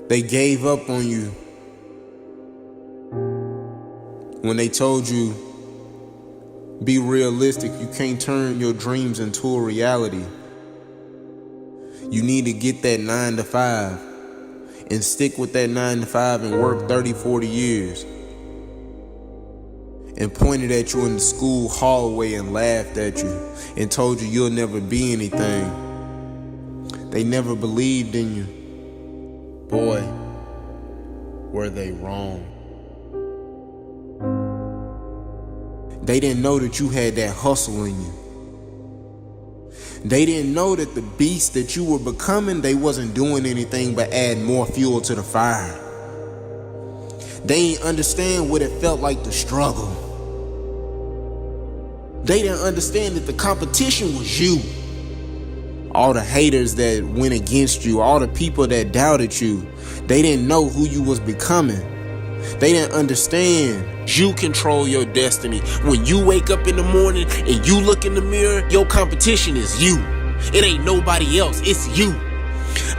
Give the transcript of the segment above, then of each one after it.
They gave up on you when they told you, be realistic, you can't turn your dreams into a reality. You need to get that 9 to 5 and stick with that 9 to 5 and work 30, 40 years. And pointed at you in the school hallway and laughed at you and told you you'll never be anything. They never believed in you. Boy, were they wrong. They didn't know that you had that hustle in you. They didn't know that the beast that you were becoming, they wasn't doing anything but add more fuel to the fire. They didn't understand what it felt like to struggle. They didn't understand that the competition was you. All the haters that went against you, all the people that doubted you, they didn't know who you was becoming. They didn't understand you control your destiny. When you wake up in the morning and you look in the mirror, your competition is you. It ain't nobody else, it's you.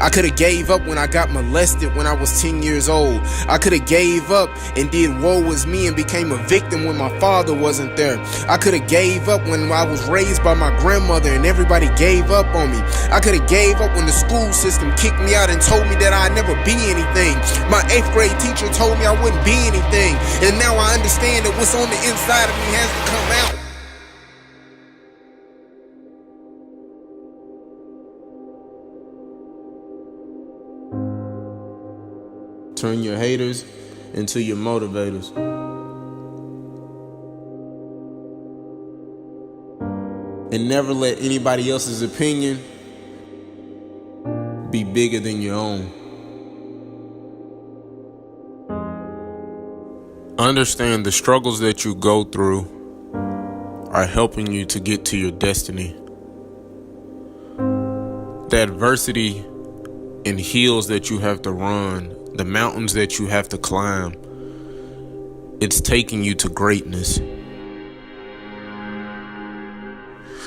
I could have gave up when I got molested when I was 10 years old. I could have gave up and did woe was me and became a victim when my father wasn't there. I could have gave up when I was raised by my grandmother and everybody gave up on me. I could have gave up when the school system kicked me out and told me that I'd never be anything. My 8th grade teacher told me I wouldn't be anything. And now I understand that what's on the inside of me has to come out. Turn your haters into your motivators. And never let anybody else's opinion be bigger than your own. Understand the struggles that you go through are helping you to get to your destiny. The adversity and hills that you have to run, the mountains that you have to climb, it's taking you to greatness.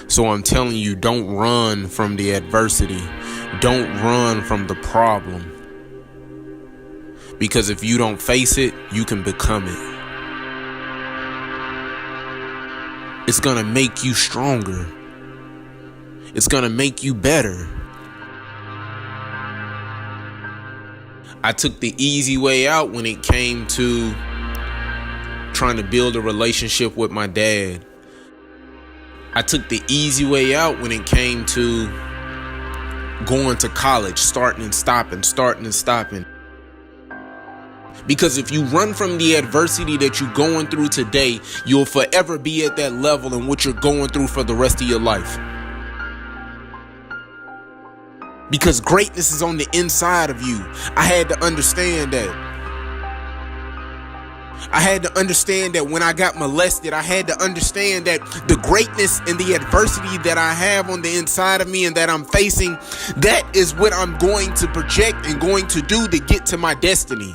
So I'm telling you, don't run from the adversity. Don't run from the problem. Because if you don't face it, you can become it. It's gonna make you stronger. It's gonna make you better. I took the easy way out when it came to trying to build a relationship with my dad. I took the easy way out when it came to going to college, starting and stopping. Because if you run from the adversity that you're going through today, you'll forever be at that level in what you're going through for the rest of your life. Because greatness is on the inside of you. I had to understand that. I had to understand that when I got molested, I had to understand that the greatness and the adversity that I have on the inside of me and that I'm facing, that is what I'm going to project and going to do to get to my destiny.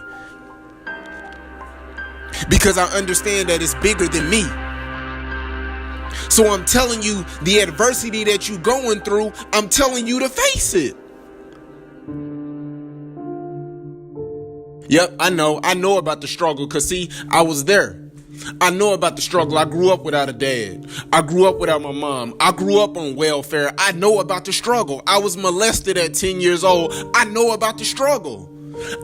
Because I understand that it's bigger than me. So I'm telling you, the adversity that you're going through, I'm telling you to face it. Yep, I know about the struggle, because see, I was there. I know about the struggle. I grew up without a dad. I grew up without my mom. I grew up on welfare. I know about the struggle. I was molested at 10 years old. I know about the struggle.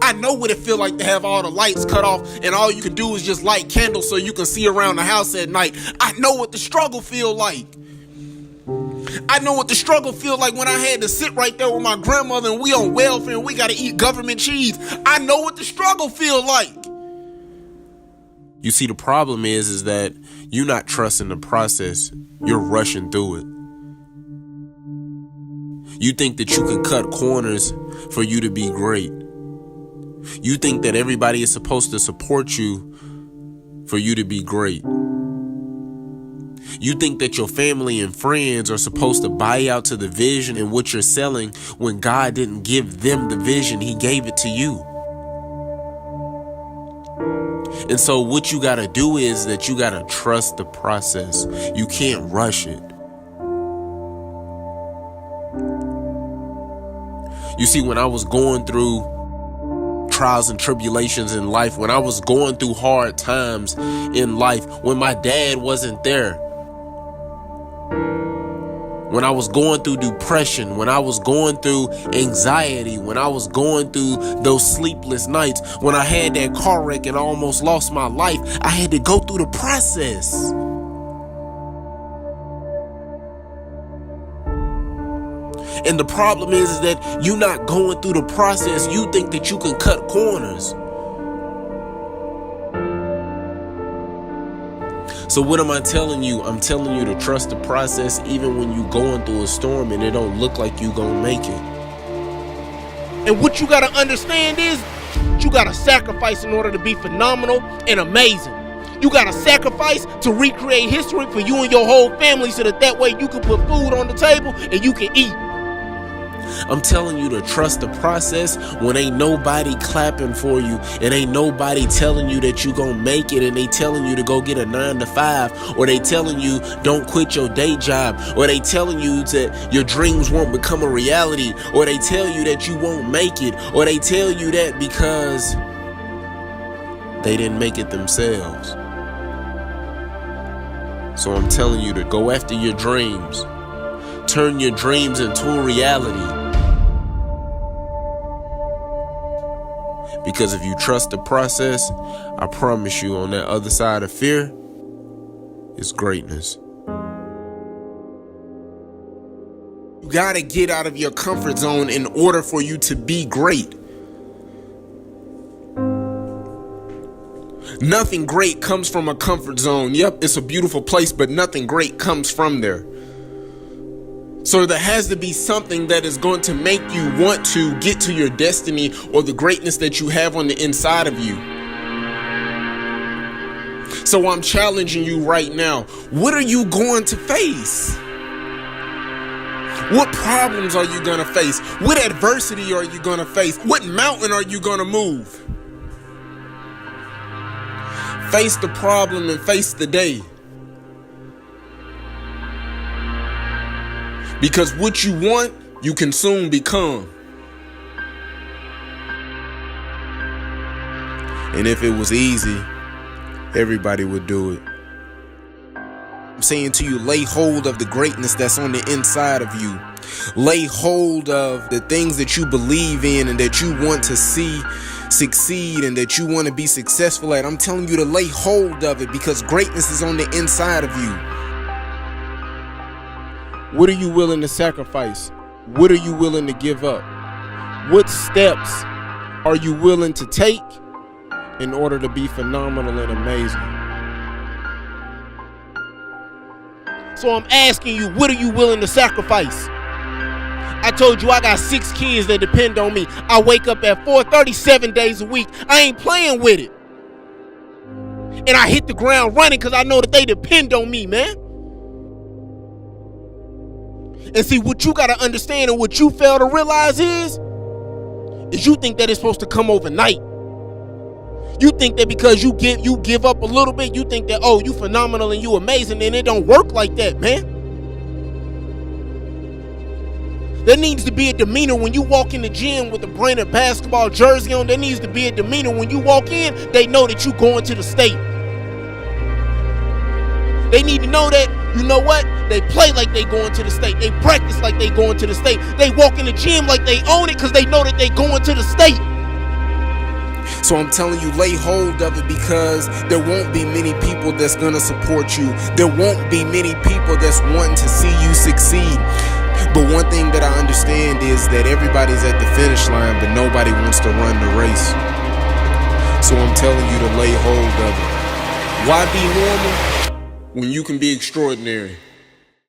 I know what it feels like to have all the lights cut off and all you can do is just light candles so you can see around the house at night. I know what the struggle feels like. I know what the struggle feels like when I had to sit right there with my grandmother and we on welfare and we got to eat government cheese. I know what the struggle feels like. You see, the problem is that you're not trusting the process. You're rushing through it. You think that you can cut corners for you to be great. You think that everybody is supposed to support you for you to be great. You think that your family and friends are supposed to buy out to the vision and what you're selling when God didn't give them the vision, He gave it to you. And so what you got to do is that you got to trust the process. You can't rush it. You see, when I was going through trials and tribulations in life, when I was going through hard times in life, when my dad wasn't there, when I was going through depression, when I was going through anxiety, when I was going through those sleepless nights, when I had that car wreck and I almost lost my life, I had to go through the process. And the problem is that you're not going through the process. You think that you can cut corners. So what am I telling you? I'm telling you to trust the process even when you're going through a storm and it don't look like you gonna make it. And what you gotta understand is you gotta sacrifice in order to be phenomenal and amazing. You gotta sacrifice to recreate history for you and your whole family so that way you can put food on the table and you can eat. I'm telling you to trust the process when ain't nobody clapping for you and ain't nobody telling you that you gonna make it, and they telling you to go get a 9 to 5, or they telling you don't quit your day job, or they telling you that your dreams won't become a reality, or they tell you that you won't make it, or they tell you that because they didn't make it themselves. So I'm telling you to go after your dreams. Turn your dreams into a reality. Because if you trust the process, I promise you, on that other side of fear is greatness. You gotta get out of your comfort zone in order for you to be great. Nothing great comes from a comfort zone. Yep, it's a beautiful place, but nothing great comes from there. So there has to be something that is going to make you want to get to your destiny or the greatness that you have on the inside of you. So I'm challenging you right now. What are you going to face? What problems are you going to face? What adversity are you going to face? What mountain are you going to move? Face the problem and face the day. Because what you want, you can soon become. And if it was easy, everybody would do it. I'm saying to you, lay hold of the greatness that's on the inside of you. Lay hold of the things that you believe in and that you want to see succeed and that you want to be successful at. I'm telling you to lay hold of it, because greatness is on the inside of you. What are you willing to sacrifice? What are you willing to give up? What steps are you willing to take in order to be phenomenal and amazing? So I'm asking you, what are you willing to sacrifice? I told you I got 6 kids that depend on me. I wake up at 4:30 7 days a week. I ain't playing with it. And I hit the ground running because I know that they depend on me, man. And see, what you got to understand and what you fail to realize is you think that it's supposed to come overnight. You think that because you give up a little bit, you think that, oh, you phenomenal and you amazing, and it don't work like that, man. There needs to be a demeanor when you walk in the gym with a branded basketball jersey on. There needs to be a demeanor when you walk in, they know that you going to the state. They need to know that, you know what? They play like they going to the state. They practice like they going to the state. They walk in the gym like they own it because they know that they going to the state. So I'm telling you, lay hold of it, because there won't be many people that's going to support you. There won't be many people that's wanting to see you succeed. But one thing that I understand is that everybody's at the finish line, but nobody wants to run the race. So I'm telling you to lay hold of it. Why be normal when you can be extraordinary?